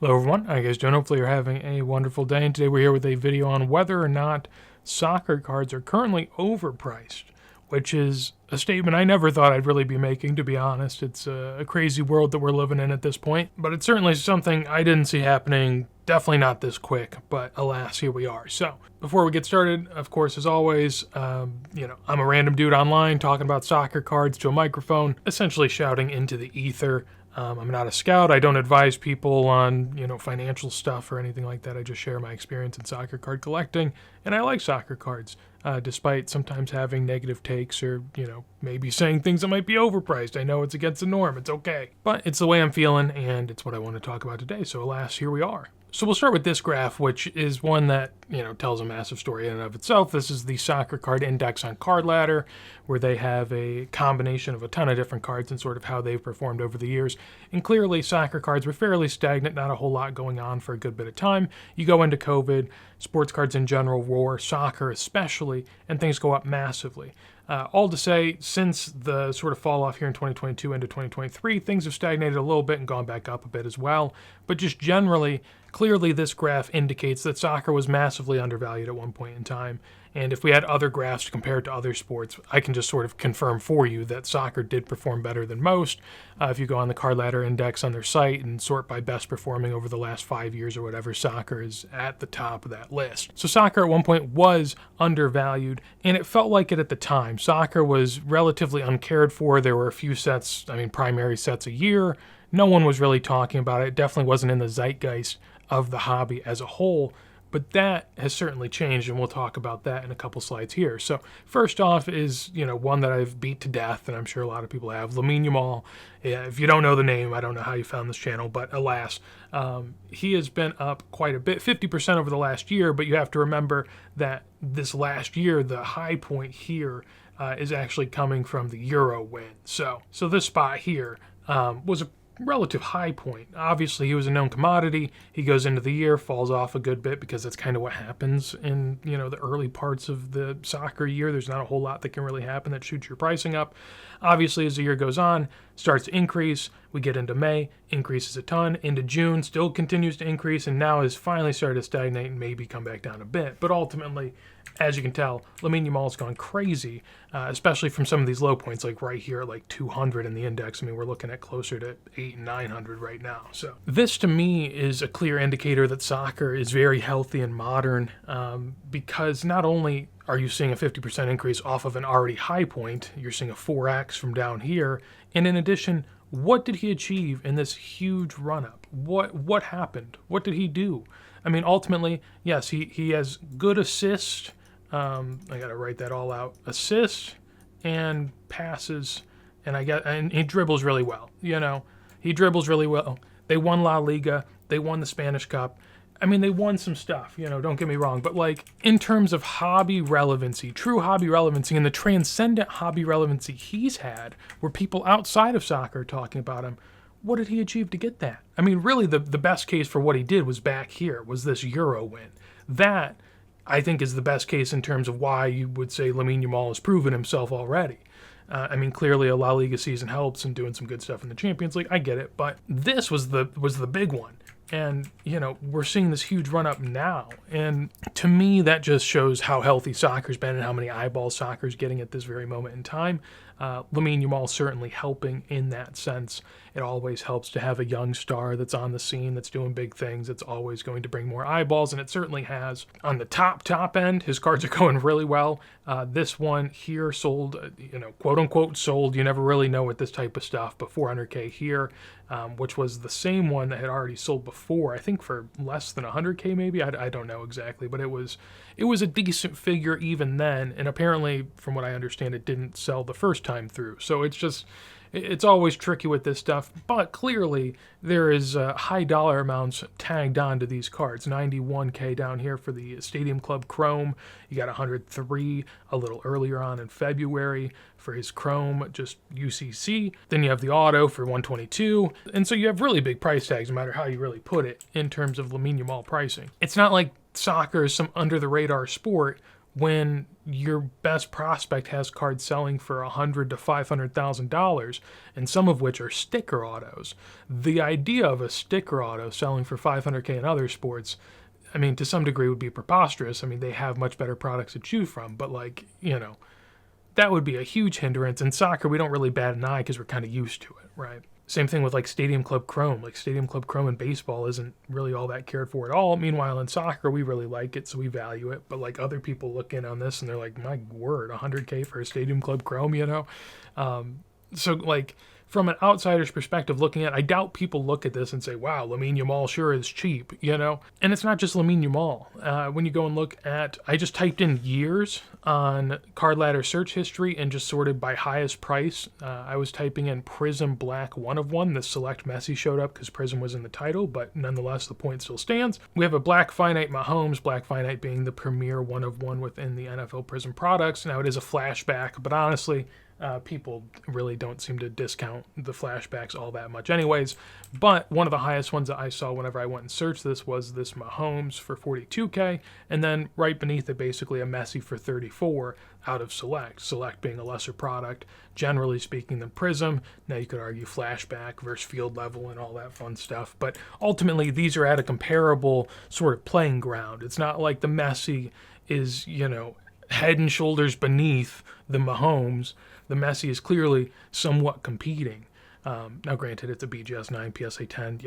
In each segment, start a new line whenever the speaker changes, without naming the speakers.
Hello everyone, how you guys doing? Hopefully you're having a wonderful day, and today we're here with a video on whether or not soccer cards are currently overpriced, which is a statement I never thought I'd really be making, to be honest. It's a crazy world that we're living in at this point, but it's certainly something I didn't see happening, definitely not this quick, but alas, here we are. So, before we get started, of course, as always, I'm a random dude online talking about soccer cards to a microphone, essentially shouting into the ether. I'm not a scout. I don't advise people on, financial stuff or anything like that. I just share my experience in soccer card collecting, and I like soccer cards, despite sometimes having negative takes or, maybe saying things that might be overpriced. I know it's against the norm. It's okay. But it's the way I'm feeling, and it's what I want to talk about today. So alas, here we are. So we'll start with this graph, which is one that, tells a massive story in and of itself. This is the soccer card index on Card Ladder, where they have a combination of a ton of different cards and sort of how they've performed over the years. And clearly, soccer cards were fairly stagnant, not a whole lot going on for a good bit of time. You go into COVID, sports cards in general roar, soccer especially, and things go up massively. All to say, since the sort of fall off here in 2022 into 2023, things have stagnated a little bit and gone back up a bit as well. But just generally, clearly this graph indicates that soccer was massively undervalued at one point in time. And if we had other graphs to compare it to other sports, I can just sort of confirm for you that soccer did perform better than most. If you go on the Card Ladder Index on their site and sort by best performing over the last 5 years or whatever, soccer is at the top of that list. So soccer at one point was undervalued, and it felt like it at the time. Soccer was relatively uncared for. There were a few sets, primary sets a year. No one was really talking about it. It definitely wasn't in the zeitgeist of the hobby as a whole. But that has certainly changed, and we'll talk about that in a couple slides here. So first off is, one that I've beat to death, and I'm sure a lot of people have, Laminaul. Yeah, if you don't know the name, I don't know how you found this channel, but alas, he has been up quite a bit, 50% over the last year, but you have to remember that this last year, the high point here is actually coming from the Euro win. So this spot here was a relative high point. Obviously, he was a known commodity. He goes into the year, falls off a good bit because that's kind of what happens in, the early parts of the soccer year. There's not a whole lot that can really happen that shoots your pricing up. Obviously, as the year goes on, starts to increase. We get into May, increases a ton. Into June, still continues to increase, and now has finally started to stagnate and maybe come back down a bit. But ultimately, as you can tell, Laminaul's gone crazy, especially from some of these low points, like right here at like 200 in the index. We're looking at closer to 800 and 900 right now. So this, to me, is a clear indicator that soccer is very healthy and modern, because not only are you seeing a 50% increase off of an already high point, you're seeing a 4x from down here, and in addition, what did he achieve in this huge run-up? What happened? What did he do? Ultimately, yes, he has good assist. I got to write that all out. Assist and passes, and he dribbles really well. He dribbles really well. They won La Liga. They won the Spanish Cup. They won some stuff, don't get me wrong. But in terms of hobby relevancy, true hobby relevancy, and the transcendent hobby relevancy he's had, where people outside of soccer are talking about him, what did he achieve to get that? Really, the best case for what he did was back here, was this Euro win. That, I think, is the best case in terms of why you would say Laminaul has proven himself already. Clearly a La Liga season helps and doing some good stuff in the Champions League. I get it, but this was the big one. And, we're seeing this huge run up now. And to me, that just shows how healthy soccer's been and how many eyeballs soccer's getting at this very moment in time. Laminaul certainly helping in that sense. It always helps to have a young star that's on the scene, that's doing big things. It's always going to bring more eyeballs, and it certainly has. On the top end, his cards are going really well. This one here sold, quote unquote sold. You never really know with this type of stuff, but 400K here, which was the same one that had already sold before, I think for less than 100K maybe. I don't know exactly, but it was a decent figure even then, and apparently, from what I understand, it didn't sell the first time through. So it's always tricky with this stuff, but clearly there is high dollar amounts tagged onto these cards. 91K down here for the Stadium Club Chrome. You got 103 a little earlier on in February for his Chrome, just UCC. Then you have the Auto for 122, and so you have really big price tags, no matter how you really put it, in terms of Laminaul pricing. It's not like soccer is some under-the-radar sport when your best prospect has cards selling for $100,000 to $500,000, and some of which are sticker autos. The idea of a sticker auto selling for $500K in other sports, I mean, to some degree would be preposterous. I mean, they have much better products to choose from, but like, that would be a huge hindrance. In soccer, we don't really bat an eye because we're kind of used to it, right? Same thing with like Stadium Club Chrome. Like Stadium Club Chrome in baseball isn't really all that cared for at all. Meanwhile, in soccer, we really like it, so we value it. But like other people look in on this and they're like, my word, $100K for a Stadium Club Chrome, So like from an outsider's perspective looking at, I doubt people look at this and say, wow, Lamine Yamal sure is cheap, And it's not just Lamine Yamal. When you go and look at, I just typed in years on Card Ladder search history and just sorted by highest price. I was typing in Prism Black 1 of 1. The Select Messi showed up because Prism was in the title, but nonetheless, the point still stands. We have a Black Finite Mahomes, Black Finite being the premier 1 of 1 within the NFL Prism products. Now it is a flashback, but honestly, people really don't seem to discount the flashbacks all that much anyways. But one of the highest ones that I saw whenever I went and searched this was this Mahomes for 42K, and then right beneath it basically a Messi for 34 out of Select. Select being a lesser product, generally speaking, than Prism. Now you could argue flashback versus field level and all that fun stuff, but ultimately these are at a comparable sort of playing ground. It's not like the Messi is, head and shoulders beneath the Mahomes. The Messi is clearly somewhat competing. Now, granted, it's a BGS 9, PSA 10,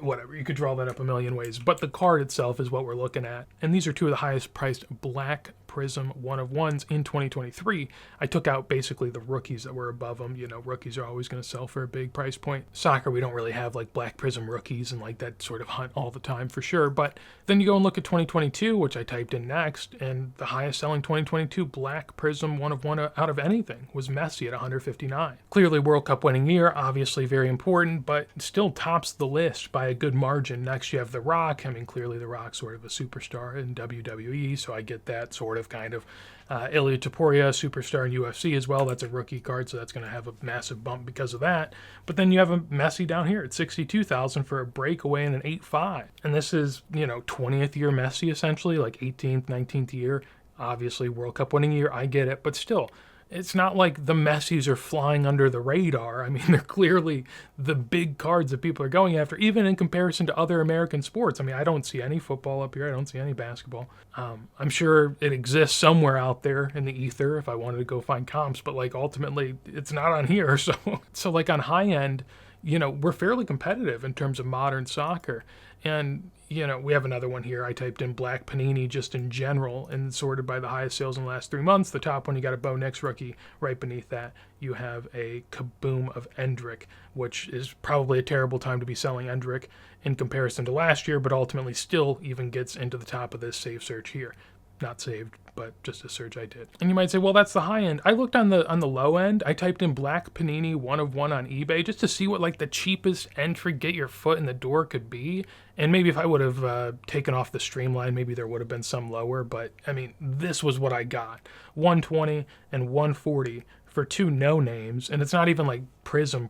whatever. You could draw that up a million ways. But the card itself is what we're looking at. And these are two of the highest priced Black Prism 1 of 1s in 2023. I took out basically the rookies that were above them. Rookies are always going to sell for a big price point. Soccer, we don't really have like Black Prism rookies and like that sort of hunt all the time for sure. But then you go and look at 2022, which I typed in next, and the highest selling 2022 Black Prism 1 of 1 out of anything was Messi at 159. Clearly World Cup winning year, obviously very important, but still tops the list by a good margin. Next you have The Rock. I mean, clearly The Rock's sort of a superstar in WWE, so I get that sort of kind of. Ilya Taporia, superstar in UFC as well. That's a rookie card, so that's going to have a massive bump because of that. But then you have a Messi down here at $62,000 for a breakaway and an 8.5. And this is, 20th year Messi essentially, like 18th, 19th year. Obviously, World Cup winning year, I get it, but still. It's not like the Messis are flying under the radar. I mean, they're clearly the big cards that people are going after, even in comparison to other American sports. I mean, I don't see any football up here. I don't see any basketball. I'm sure it exists somewhere out there in the ether if I wanted to go find comps, but like ultimately it's not on here. So like on high end, we're fairly competitive in terms of modern soccer. And, we have another one here. I typed in Black Panini just in general and sorted by the highest sales in the last 3 months. The top one, you got a Bo Nix rookie. Right beneath that, you have a Kaboom of Endrick, which is probably a terrible time to be selling Endrick in comparison to last year, but ultimately still even gets into the top of this save search here. Not saved, but just a search I did. And you might say, well, that's the high end. I looked on the low end. I typed in Black Panini 1 of 1 on eBay just to see what like the cheapest entry, get your foot in the door could be. And maybe if I would have taken off the streamline, maybe there would have been some lower. But I mean, this was what I got: 120 and 140 for 2 no names. And it's not even like Prism.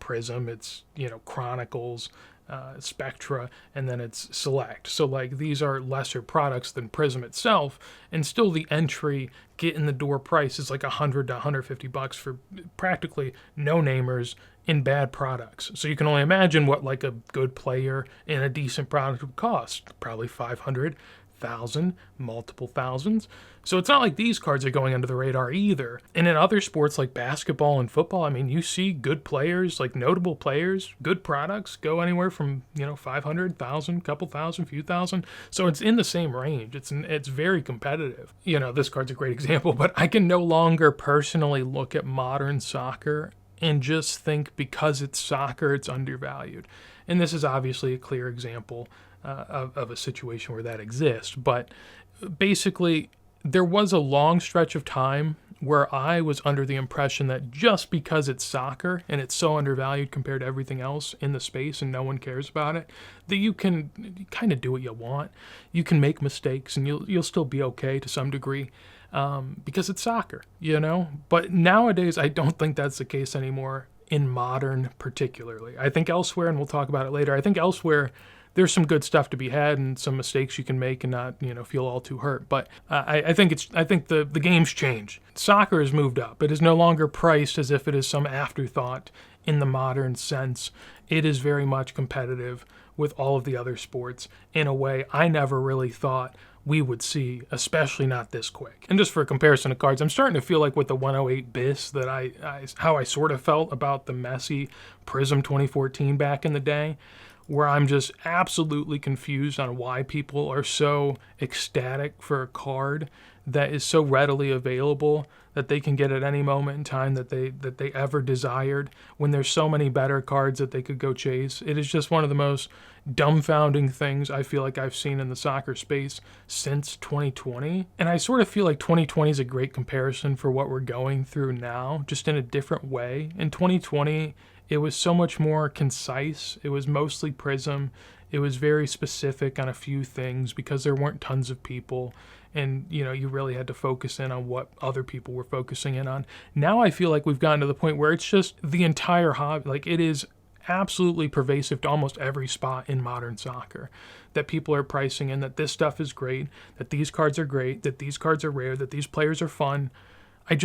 It's Chronicles. Spectra, and then it's Select. So like these are lesser products than Prism itself, and still the entry get in the door price is like $100 to $150 for practically no-namers in bad products. So you can only imagine what like a good player in a decent product would cost. Probably 500,000, multiple thousands. So it's not like these cards are going under the radar either. And in other sports like basketball and football, I mean, you see good players, like notable players, good products go anywhere from, 500,000, couple thousand, few thousand. So it's in the same range. It's very competitive. This card's a great example, but I can no longer personally look at modern soccer and just think because it's soccer, it's undervalued. And this is obviously a clear example of a situation where that exists. But basically, there was a long stretch of time where I was under the impression that just because it's soccer and it's so undervalued compared to everything else in the space and no one cares about it, that you can kind of do what you want. You can make mistakes and you'll still be okay to some degree because it's soccer, But nowadays, I don't think that's the case anymore in modern particularly. I think elsewhere, and we'll talk about it later, I think elsewhere there's some good stuff to be had and some mistakes you can make and not, feel all too hurt. But I think the game's changed. Soccer has moved up. It is no longer priced as if it is some afterthought in the modern sense. It is very much competitive with all of the other sports in a way I never really thought we would see, especially not this quick. And just for a comparison of cards, I'm starting to feel like with the 108 BIS that how I sort of felt about the Messi Prism 2014 back in the day, where I'm just absolutely confused on why people are so ecstatic for a card that is so readily available that they can get at any moment in time that they ever desired, when there's so many better cards that they could go chase. It is just one of the most dumbfounding things I feel like I've seen in the soccer space since 2020. And I sort of feel like 2020 is a great comparison for what we're going through now, just in a different way. In 2020, it was so much more concise. It was mostly Prism. It was very specific on a few things because there weren't tons of people. And, you really had to focus in on what other people were focusing in on. Now I feel like we've gotten to the point where it's just the entire hobby. Like, it is absolutely pervasive to almost every spot in modern soccer, that people are pricing in that this stuff is great, that these cards are great, that these cards are rare, that these players are fun. I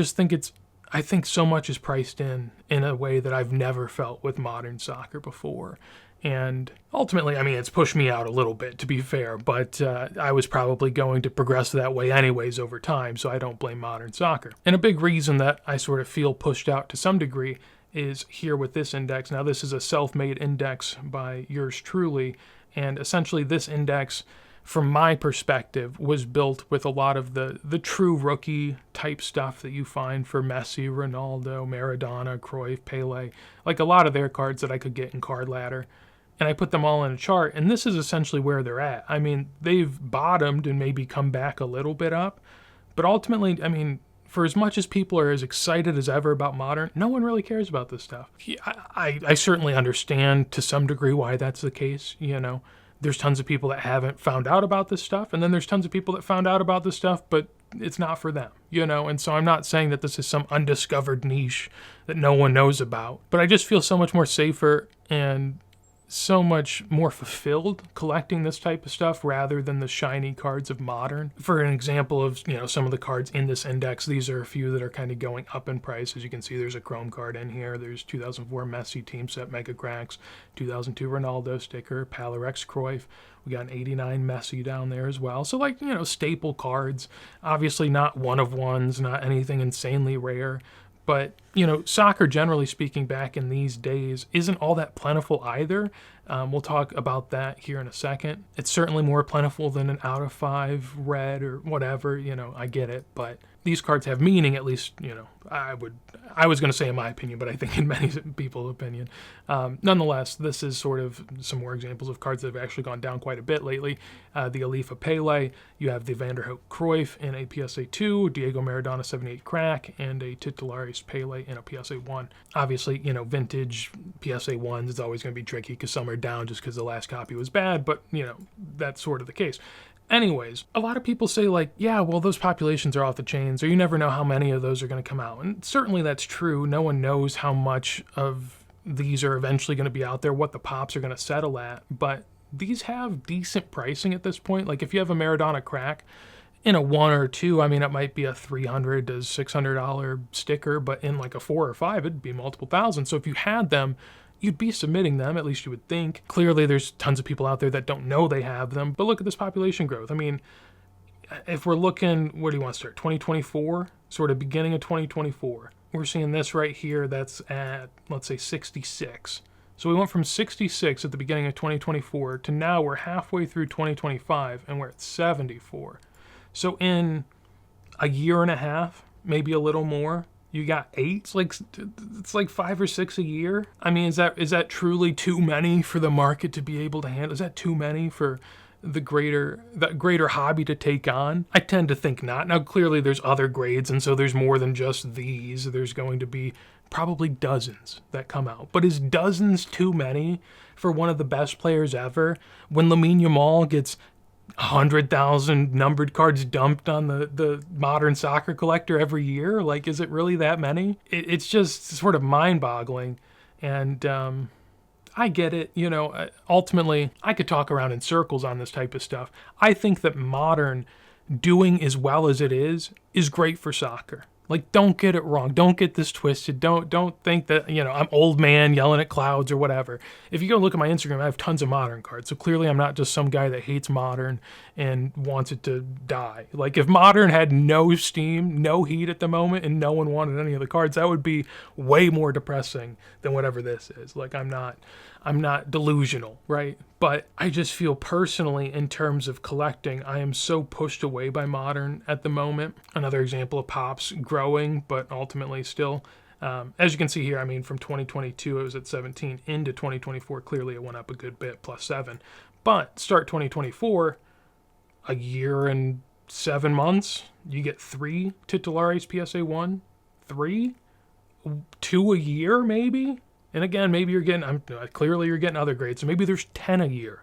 think so much is priced in a way that I've never felt with modern soccer before. And ultimately, it's pushed me out a little bit, to be fair, but I was probably going to progress that way anyways over time, so I don't blame modern soccer. And a big reason that I sort of feel pushed out to some degree is here with this index. Now, this is a self-made index by yours truly, and essentially this index, from my perspective, was built with a lot of the true rookie type stuff that you find for Messi, Ronaldo, Maradona, Cruyff, Pele, like a lot of their cards that I could get in Card Ladder. And I put them all in a chart, and this is essentially where they're at. They've bottomed and maybe come back a little bit up, but ultimately, for as much as people are as excited as ever about modern, no one really cares about this stuff. I certainly understand to some degree why that's the case, There's tons of people that haven't found out about this stuff, and then there's tons of people that found out about this stuff, but it's not for them, And so I'm not saying that this is some undiscovered niche that no one knows about, but I just feel so much more safer and so much more fulfilled collecting this type of stuff rather than the shiny cards of modern. For an example of, some of the cards in this index, these are a few that are kind of going up in price. As you can see, there's a Chrome card in here. There's 2004 Messi Team Set Mega Cracks, 2002 Ronaldo sticker, Palarex Cruyff. We got an 89 Messi down there as well. So staple cards, obviously not one of ones, not anything insanely rare. But, soccer, generally speaking, back in these days, isn't all that plentiful either. We'll talk about that here in a second. It's certainly more plentiful than an out of 5 red or whatever, I get it. But these cards have meaning, at least, I was going to say in my opinion, but I think in many people's opinion. Nonetheless, this is sort of some more examples of cards that have actually gone down quite a bit lately. The Alifa Pele, you have the Vanderhoek Cruyff in a PSA 2, Diego Maradona 78 crack, and a Titularis Pele in a PSA 1. Obviously, vintage PSA 1s is always going to be tricky because some are down just because the last copy was bad, but, that's sort of the case. Anyways, a lot of people say yeah, well, those populations are off the chains, or you never know how many of those are going to come out. And certainly that's true. No one knows how much of these are eventually going to be out there, what the pops are going to settle at. But these have decent pricing at this point. Like if you have a Maradona crack in a 1 or 2, it might be a $300 to $600 sticker, but in a 4 or 5, it'd be multiple thousand. So if you had them, you'd be submitting them, at least you would think. Clearly, there's tons of people out there that don't know they have them, but look at this population growth. If we're looking, where do you want to start? 2024, sort of beginning of 2024. We're seeing this right here that's at, let's say, 66. So we went from 66 at the beginning of 2024 to now we're halfway through 2025 and we're at 74. So in a year and a half, maybe a little more, you got 8. It's like 5 or 6 a year. Is that truly too many for the market to be able to handle? Is that too many for the greater hobby to take on? I tend to think not. Now, clearly there's other grades, and so there's more than just these. There's going to be probably dozens that come out. But is dozens too many for one of the best players ever? When Lamine Yamal gets 100,000 numbered cards dumped on the modern soccer collector every year? Is it really that many? It's just sort of mind-boggling. And I get it. Ultimately, I could talk around in circles on this type of stuff. I think that Modern doing as well as it is great for soccer. Like, don't get it wrong. Don't get this twisted. Don't think that, I'm old man yelling at clouds or whatever. If you go look at my Instagram, I have tons of Modern cards. So clearly I'm not just some guy that hates Modern and wants it to die. Like, if Modern had no steam, no heat at the moment, and no one wanted any of the cards, that would be way more depressing than whatever this is. Like, I'm not delusional, right? But I just feel personally, in terms of collecting, I am so pushed away by Modern at the moment. Another example of Pops growing, but ultimately still. As you can see here, I mean, from 2022, it was at 17 into 2024. Clearly, it went up a good bit, +7. But start 2024, a year and 7 months, you get 3 Titulares PSA 1, 3, 2 a year maybe. And again, maybe you're getting, clearly you're getting other grades, so maybe there's 10 a year.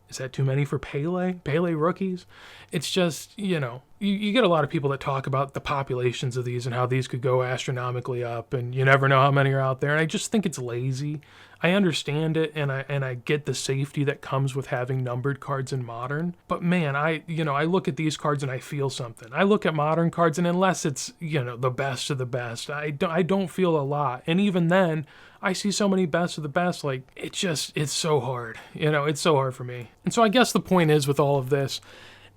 Is that too many for Pele rookies? It's just, you get a lot of people that talk about the populations of these and how these could go astronomically up, and you never know how many are out there. And I just think it's lazy. I understand it, and I get the safety that comes with having numbered cards in Modern. But man, I look at these cards and I feel something. I look at Modern cards, and unless it's, the best of the best, I don't feel a lot. And even then, I see so many best of the best, like, it's so hard. It's so hard for me. And so I guess the point is with all of this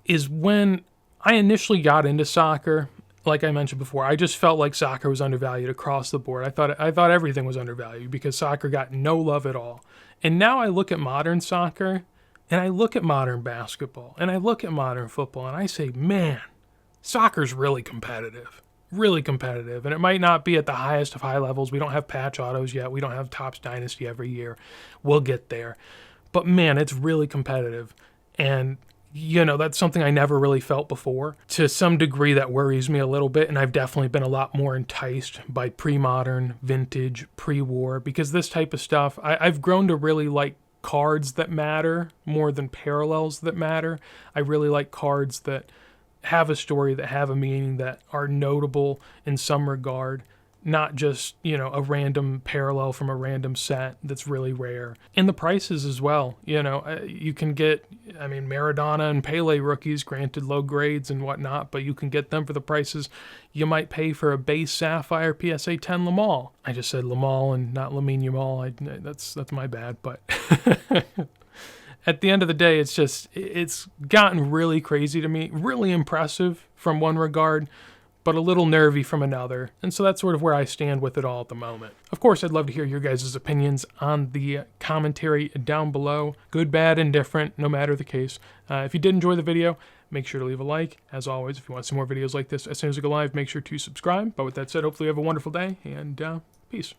is when I initially got into soccer, like I mentioned before, I just felt like soccer was undervalued across the board. I thought everything was undervalued because soccer got no love at all. And now I look at modern soccer, and I look at modern basketball, and I look at modern football, and I say, man, soccer's really competitive. Really competitive. And it might not be at the highest of high levels. We don't have patch autos yet. We don't have Topps Dynasty every year. We'll get there. But man, it's really competitive. And that's something I never really felt before. To some degree, that worries me a little bit, and I've definitely been a lot more enticed by pre-modern, vintage, pre-war, because this type of stuff, I've grown to really like cards that matter more than parallels that matter. I really like cards that have a story, that have a meaning, that are notable in some regard, not just, a random parallel from a random set that's really rare. And the prices as well, you can get, Maradona and Pele rookies, granted low grades and whatnot, but you can get them for the prices you might pay for a base Sapphire PSA 10 Laminaul. I just said Laminaul and not Lamine Yamal. That's my bad, but at the end of the day, it's gotten really crazy to me, really impressive from one regard, but a little nervy from another. And so that's sort of where I stand with it all at the moment. Of course, I'd love to hear your guys' opinions on the commentary down below. Good, bad, indifferent, no matter the case. If you did enjoy the video, make sure to leave a like. As always, if you want some more videos like this as soon as we go live, make sure to subscribe. But with that said, hopefully you have a wonderful day, and peace.